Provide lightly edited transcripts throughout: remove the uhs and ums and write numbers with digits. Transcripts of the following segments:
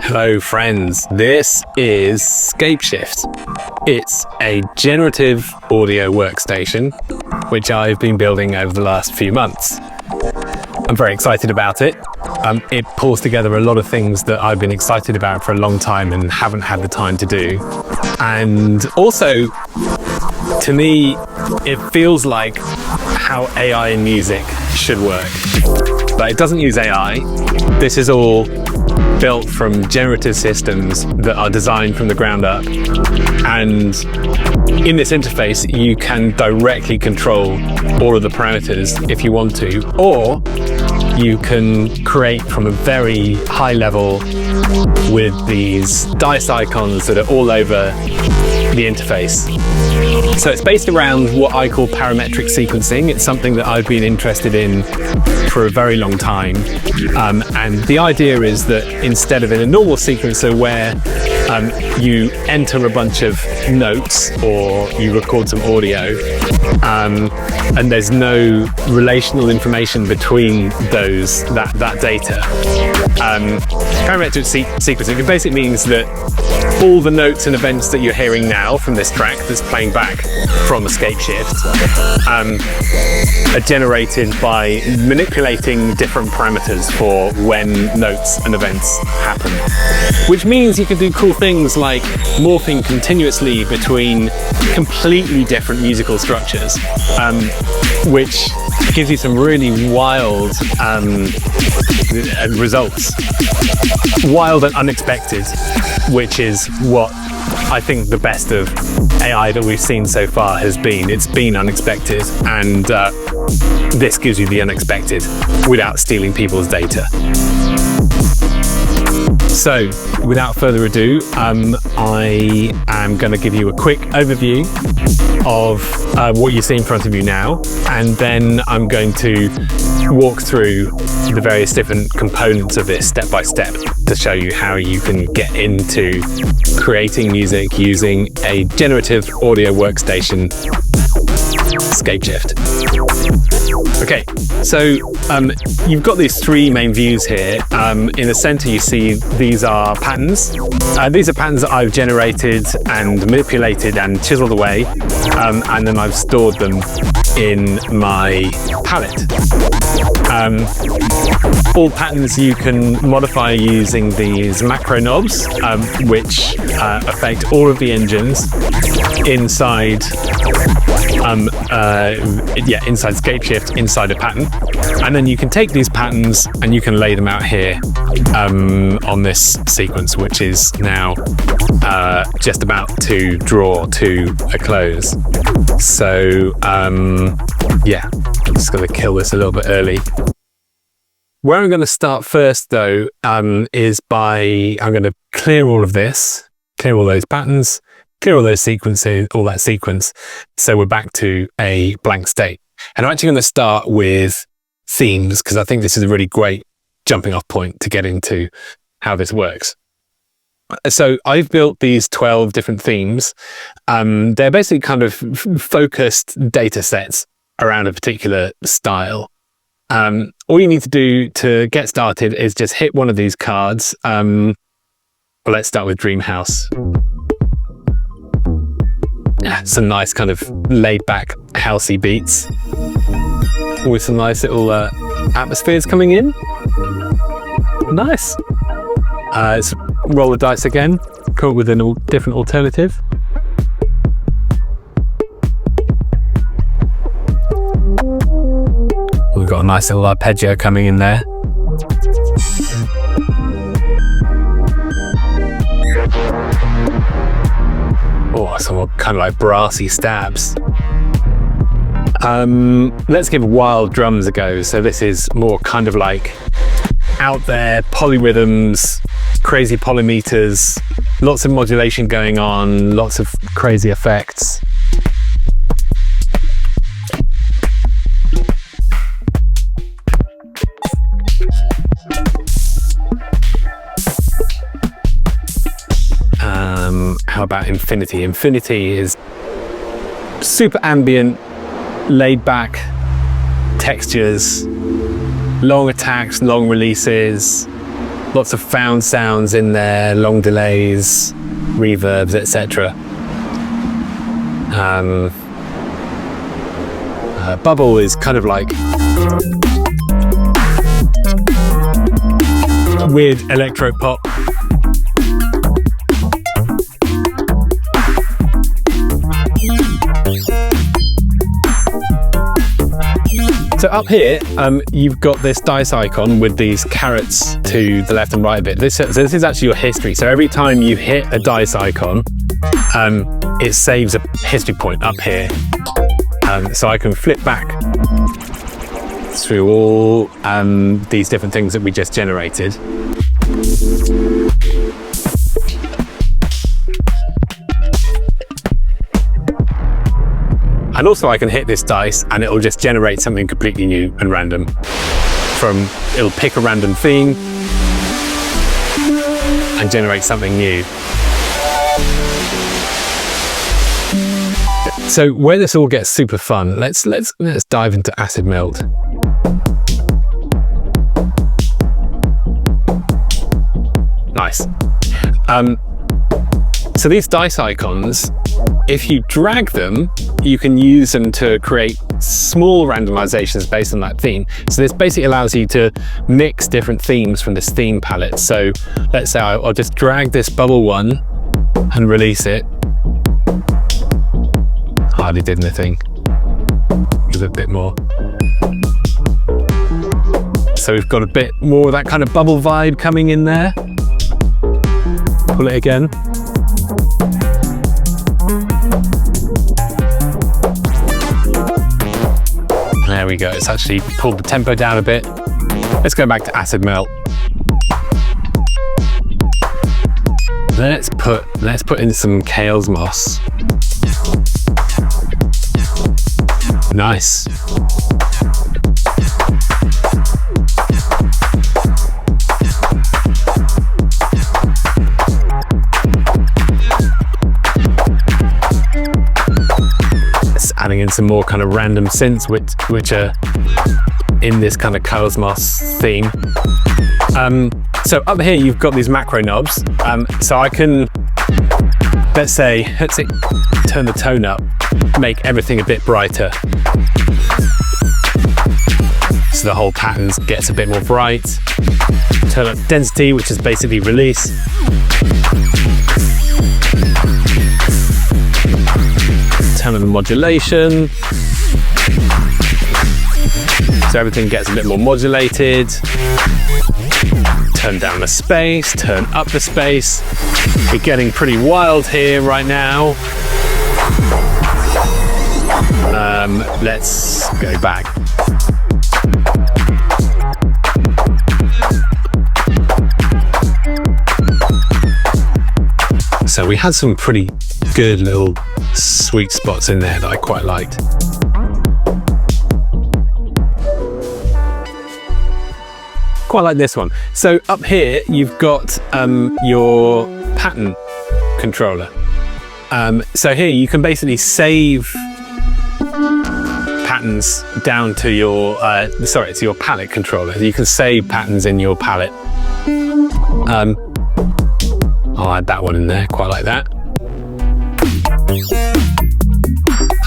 Hello friends, this is Scapeshift. It's a generative audio workstation which I've been building over the last few months. I'm very excited about it. It pulls together a lot of things that I've been excited about for a long time and haven't had the time to do. And also, to me, it feels like how AI in music should work. But it doesn't use AI. This is all built from generative systems that are designed from the ground up. And in this interface, you can directly control all of the parameters if you want to, or you can create from a very high level with these dice icons that are all over the interface. So it's based around what I call parametric sequencing. It's something that I've been interested in for a very long time. And the idea is that instead of in a normal sequencer where you enter a bunch of notes or you record some audio, and there's no relational information between that data. Parametric sequencing, it basically means that all the notes and events that you're hearing now from this track that's playing back from a Scapeshift are generated by manipulating different parameters for when notes and events happen. Which means you can do cool things like morphing continuously between completely different musical structures, which gives you some really wild results. Wild and unexpected, which is what I think the best of AI that we've seen so far has been. It's been unexpected, and this gives you the unexpected without stealing people's data. So, without further ado, I am going to give you a quick overview of what you see in front of you now, and then I'm going to walk through the various different components of this step by step to show you how you can get into creating music using a generative audio workstation, Scapeshift. Okay, so you've got these three main views here. In the center you see these are patterns. These are patterns that I've generated and manipulated and chiseled away, and then I've stored them in my palette. All patterns you can modify using these macro knobs, which affect all of the engines inside inside Scapeshift, inside a pattern. And then you can take these patterns and you can lay them out here on this sequence, which is now just about to draw to a close. So yeah, I'm just going to kill this a little bit early. Where I'm going to start first, though, is by I'm going to clear all of this, clear all those patterns, clear all those sequences, all that sequence, so we're back to a blank state. And I'm actually going to start with themes, because I think this is a really great jumping off point to get into how this works. So I've built these 12 different themes. They're basically kind of focused data sets around a particular style. All you need to do to get started is just hit one of these cards. Well, let's start with Dream House. Some nice kind of laid back housey beats with some nice little atmospheres coming in. Nice. Let's roll the dice again, come up with a different alternative. We've got a nice little arpeggio coming in there. Oh, some more kind of like brassy stabs. Let's give wild drums a go. So this is more kind of like out there, polyrhythms, crazy polymeters, lots of modulation going on, lots of crazy effects. How about Infinity? Infinity is super ambient, laid back textures, long attacks, long releases, Lots of found sounds in there, long delays, reverbs, etc. Bubble is kind of like weird electro pop. So up here, you've got this dice icon with these carrots to the left and right of it. This is actually your history. So every time you hit a dice icon, it saves a history point up here. So I can flip back through all these different things that we just generated. And also I can hit this dice and it'll just generate something completely new and random. It'll pick a random theme and generate something new. So where this all gets super fun, let's dive into acid melt. Nice. So these dice icons, if you drag them, you can use them to create small randomizations based on that theme. So this basically allows you to mix different themes from this theme palette. So let's say I'll just drag this bubble one and release it. Hardly did anything. Give it a bit more. So we've got a bit more of that kind of bubble vibe coming in there. Pull it again. There we go. It's actually pulled the tempo down a bit. Let's go back to acid melt. Let's put in some Kale's moss. Nice. Adding in some more kind of random synths which are in this kind of Cosmos theme. So up here you've got these macro knobs. So I can, let's say turn the tone up, make everything a bit brighter. So the whole pattern gets a bit more bright. Turn up density, which is basically release. Turn on the modulation. So everything gets a bit more modulated. Turn down the space, turn up the space. We're getting pretty wild here right now. Let's go back. So we had some pretty good little sweet spots in there that I quite liked. Quite like this one. So up here you've got your pattern controller. So here you can basically save patterns down to your to your palette controller. You can save patterns in your palette. I'll add that one in there, quite like that.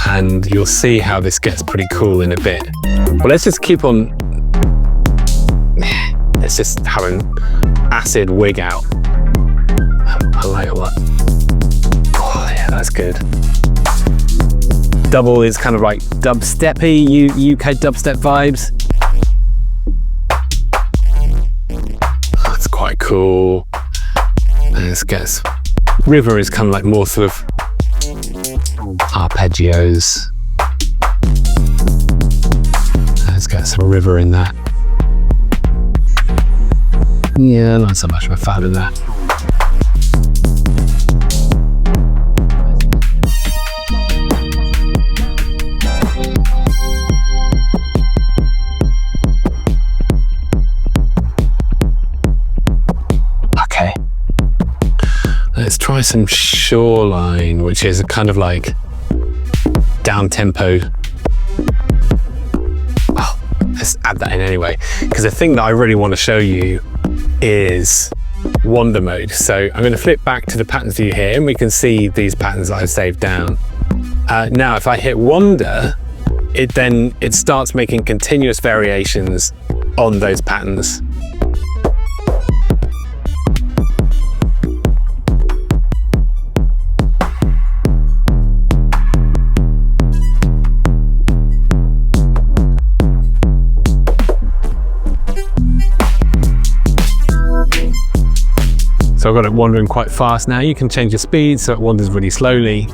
And you'll see how this gets pretty cool in a bit. Well, let's just keep on, let's just have an acid wig out. I like what, oh yeah, that's good. Double is kind of like dubsteppy, UK dubstep vibes. That's quite cool. Let's get, River is kind of like more sort of arpeggios. Let's get some River in that. Yeah, not so much of a fan of that. Okay. Let's try some Shoreline, which is a kind of like down tempo. Well, let's add that in anyway, because the thing that I really want to show you is wander mode. So I'm going to flip back to the patterns view here, and we can see these patterns that I've saved down. Now, if I hit wander, it starts making continuous variations on those patterns. So I've got it wandering quite fast now. You can change the speed so it wanders really slowly.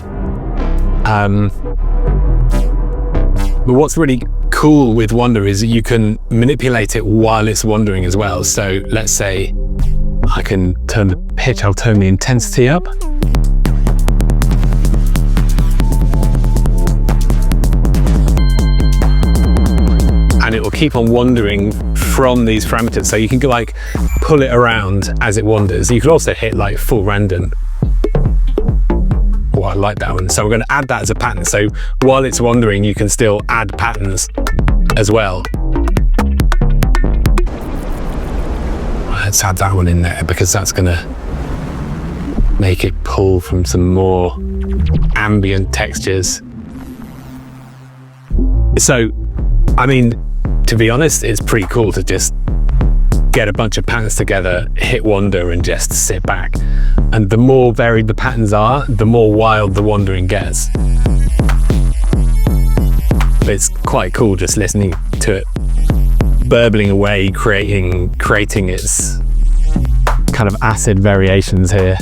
But what's really cool with wander is that you can manipulate it while it's wandering as well. So let's say I can turn the pitch, I'll turn the intensity up. And it will keep on wandering from these parameters. So you can like pull it around as it wanders. You can also hit like full random. Oh, I like that one. So we're going to add that as a pattern. So while it's wandering, you can still add patterns as well. Let's add that one in there because that's going to make it pull from some more ambient textures. So, I mean, to be honest, it's pretty cool to just get a bunch of patterns together, hit wander, and just sit back. And the more varied the patterns are, the more wild the wandering gets. But it's quite cool just listening to it burbling away, creating its kind of acid variations here.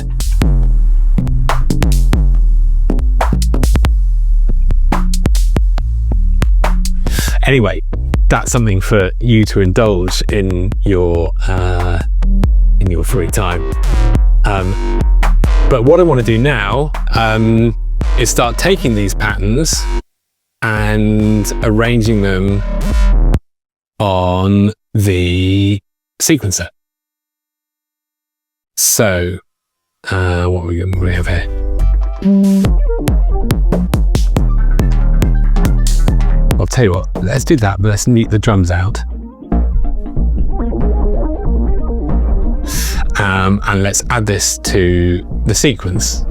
Anyway, that's something for you to indulge in your free time. But what I want to do now is start taking these patterns and arranging them on the sequencer. So, what we have here? I'll tell you what, let's do that, but let's mute the drums out. And let's add this to the sequence.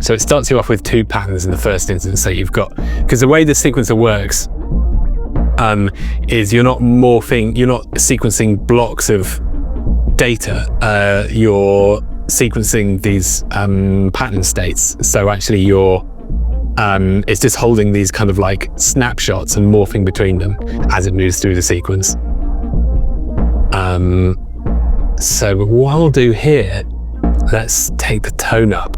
So it starts you off with two patterns in the first instance. So you've got, because the way the sequencer works is you're not sequencing blocks of data, you're sequencing these pattern states. So actually it's just holding these kind of like snapshots and morphing between them as it moves through the sequence. So what I'll do here, let's take the tone up.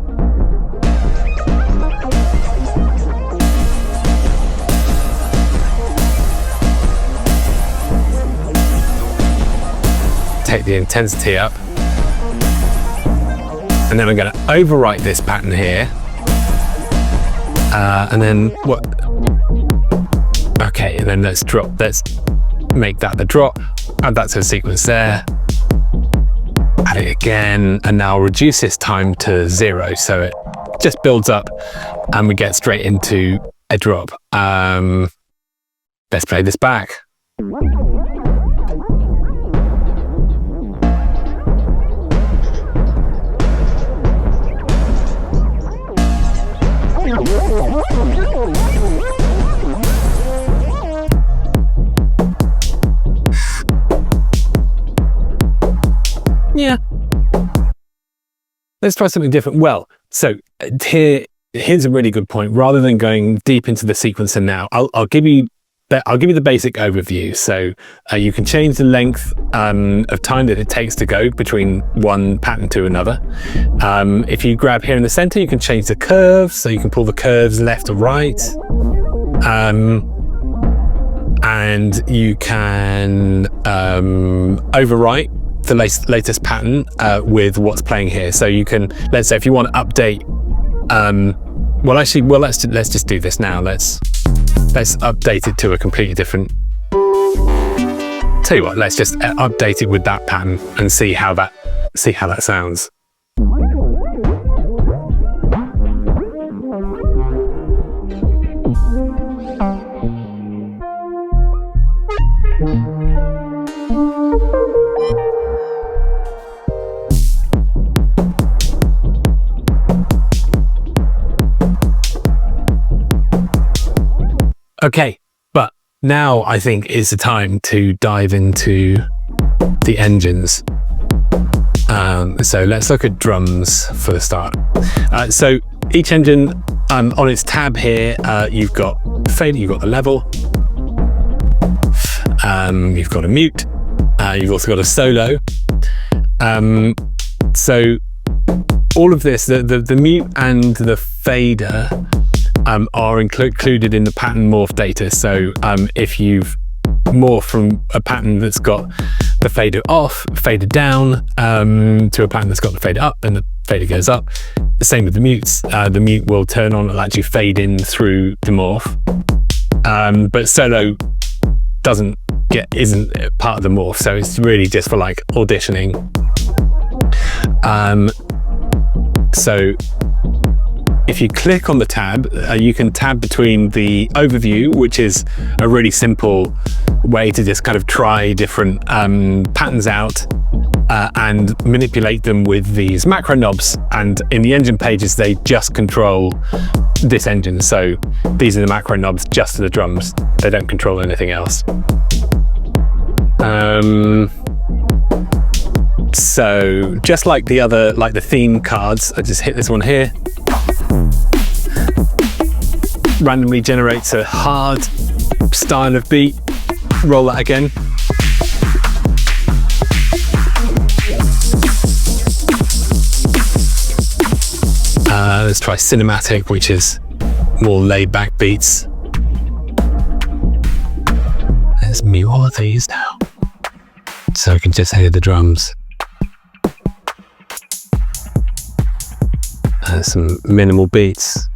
Take the intensity up. And then I'm going to overwrite this pattern here. And then what? Okay, and then let's make that the drop, add that to the sequence there, add it again, and now reduce this time to 0, so it just builds up and we get straight into a drop. Let's play this back. Yeah. Let's try something different. Well, so here's a really good point. Rather than going deep into the sequencer now, I'll give you the basic overview. So you can change the length of time that it takes to go between one pattern to another. If you grab here in the center, you can change the curves. So you can pull the curves left or right. And you can overwrite the latest pattern with what's playing here. So you can, let's say if you want to update, let's just do this now. Let's update it to a completely different. Tell you what, let's just update it with that pattern and see how that sounds. Okay, but now I think is the time to dive into the engines. So let's look at drums for the start. So each engine, on its tab here, you've got fader, you've got the level, you've got a mute, you've also got a solo. So all of this, the mute and the fader are included in the pattern morph data. So if you've morphed from a pattern that's got the fader off, fader down, to a pattern that's got the fader up, and the fader goes up. The same with the mutes. The mute will turn on, it'll actually fade in through the morph. But solo isn't part of the morph, so it's really just for like auditioning. So if you click on the tab, you can tab between the overview, which is a really simple way to just kind of try different patterns out and manipulate them with these macro knobs. And in the engine pages, they just control this engine. So these are the macro knobs just for the drums. They don't control anything else. So just like the other, like the theme cards, I just hit this one here. Randomly generates a hard style of beat. Roll that again. Let's try cinematic, which is more laid back beats. Let's mute all of these now, so we can just hear the drums. Some minimal beats.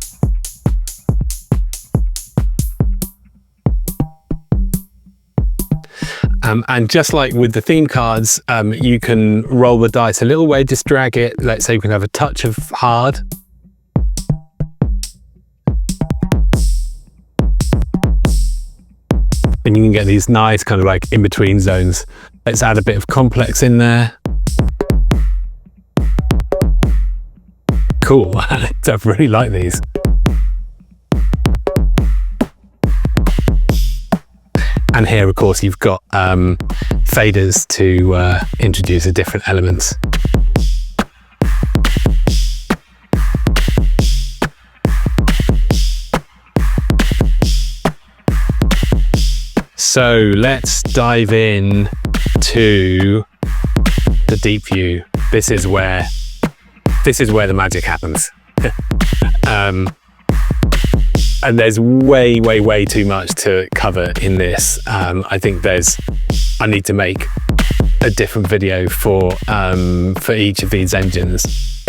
And just like with the theme cards, you can roll the dice a little way, just drag it. Let's say we can have a touch of hard. And you can get these nice kind of like in-between zones. Let's add a bit of complex in there. Cool, I really like these. And here, of course, you've got faders to introduce the different elements. So let's dive in to the deep view. This is where the magic happens. And there's way too much to cover in this. I think I need to make a different video for each of these engines.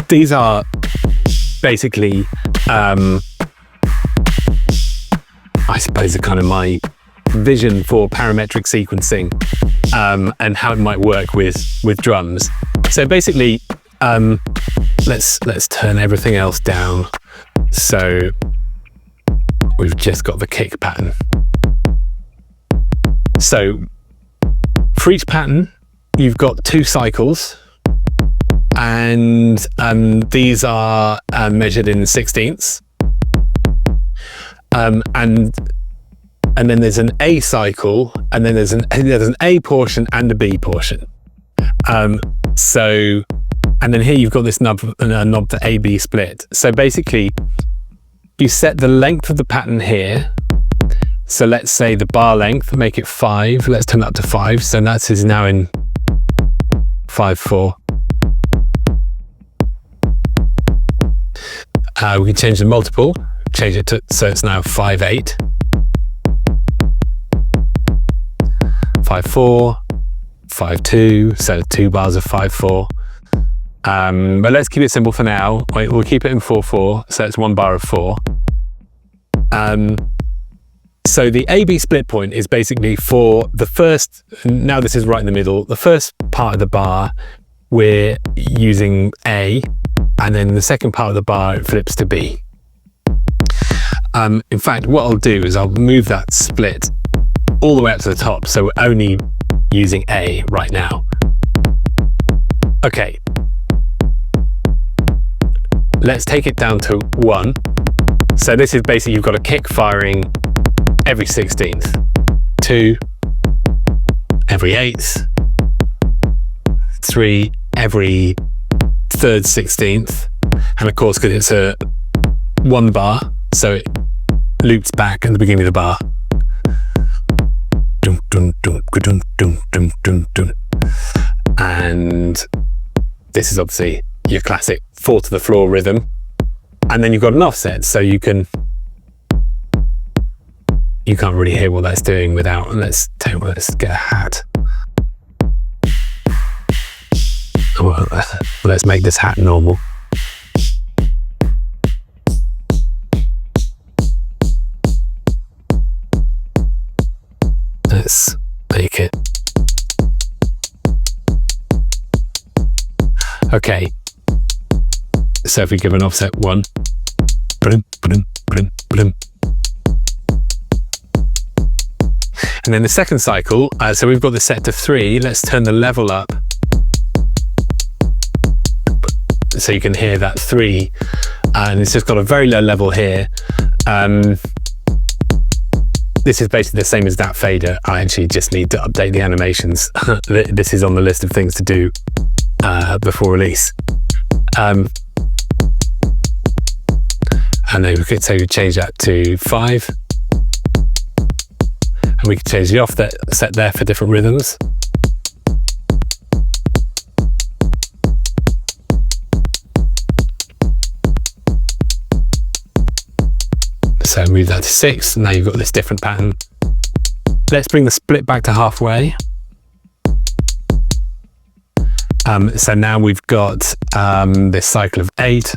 These are basically, I suppose, are kind of my vision for parametric sequencing and how it might work with drums. So basically, let's turn everything else down. So we've just got the kick pattern. So for each pattern, you've got 2 cycles, and these are measured in 16ths. And then there's an A cycle, and then there's an A portion and a B portion. And then here you've got this knob to A-B split. So basically, you set the length of the pattern here. So let's say the bar length, make it 5. Let's turn that to 5. So that is now in 5/4. We can change the multiple, change it so it's now 5/8. 5/4, 5/2, so 2 bars of 5/4. But let's keep it simple for now. We'll keep it in 4/4, so it's 1 bar of 4. So the A-B split point is basically for the first, now this is right in the middle, the first part of the bar, we're using A, and then the second part of the bar, it flips to B. In fact, what I'll do is I'll move that split all the way up to the top, so we're only using A right now. Okay. Let's take it down to 1. So this is basically, you've got a kick firing every 16th, 2 every 8th, 3 every 3rd 16th, and of course, because it's a 1 bar, so it loops back at the beginning of the bar. Dun, dun, dun, dun, dun, dun, dun, dun. And this is obviously your classic 4 to the floor rhythm. And then you've got an offset, so you can't really hear what that's doing without, let's get a hat. Well, let's make this hat normal. Let's make it. Okay. So if we give an offset 1, and then the second cycle, so we've got the set to 3, let's turn the level up. So you can hear that 3, and it's just got a very low level here. This is basically the same as that fader. I actually just need to update the animations. This is on the list of things to do before release. And then we could say we change that to 5. And we can change the offset set there for different rhythms. So move that to 6, now you've got this different pattern. Let's bring the split back to halfway. So now we've got this cycle of 8.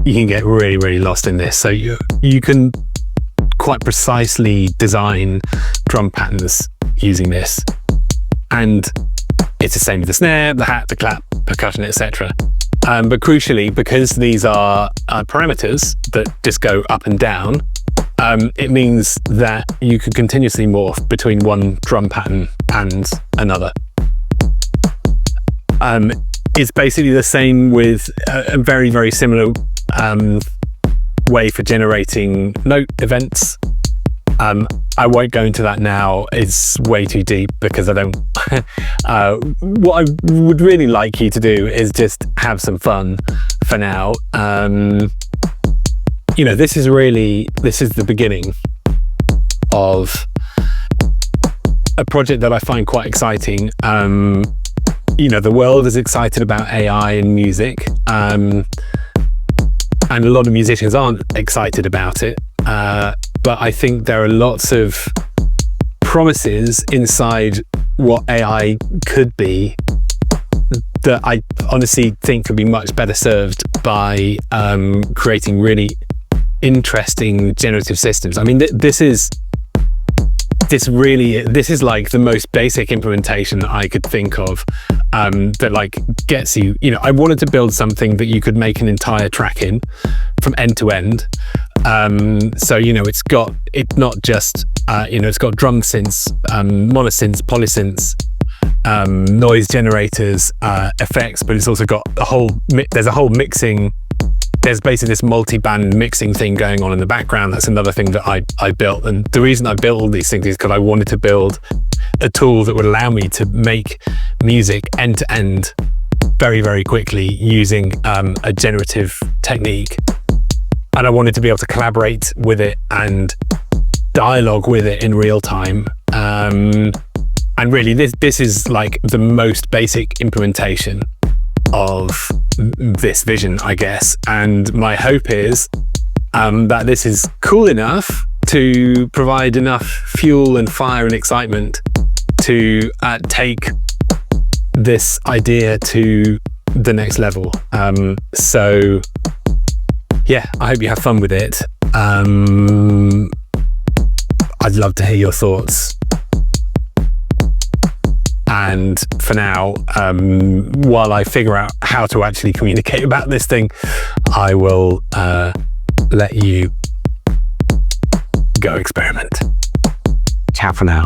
You can get really, really lost in this. So you can quite precisely design drum patterns using this. And it's the same with the snare, the hat, the clap, percussion, etc. But crucially, because these are parameters that just go up and down, it means that you can continuously morph between one drum pattern and another. It's basically the same with a very, very similar way for generating note events. I won't go into that now, it's way too deep because I don't what I would really like you to do is just have some fun for now. You know, this is the beginning of a project that I find quite exciting. You know, the world is excited about AI in music, and a lot of musicians aren't excited about it. But I think there are lots of promises inside what AI could be that I honestly think could be much better served by creating really interesting generative systems. I mean, this is like the most basic implementation that I could think of, that like gets you, I wanted to build something that you could make an entire track in from end to end. So, it's not just, it's got drum synths, monosynths, polysynths, noise generators, effects, but it's also got there's a whole mixing. There's basically this multi-band mixing thing going on in the background. That's another thing that I built. And the reason I built all these things is because I wanted to build a tool that would allow me to make music end to end very, very quickly using a generative technique. And I wanted to be able to collaborate with it and dialogue with it in real time. And really, this is like the most basic implementation of this vision, I guess. And my hope is that this is cool enough to provide enough fuel and fire and excitement to take this idea to the next level. So yeah, I hope you have fun with it. I'd love to hear your thoughts. And for now, while I figure out how to actually communicate about this thing, I will let you go experiment. Ciao for now.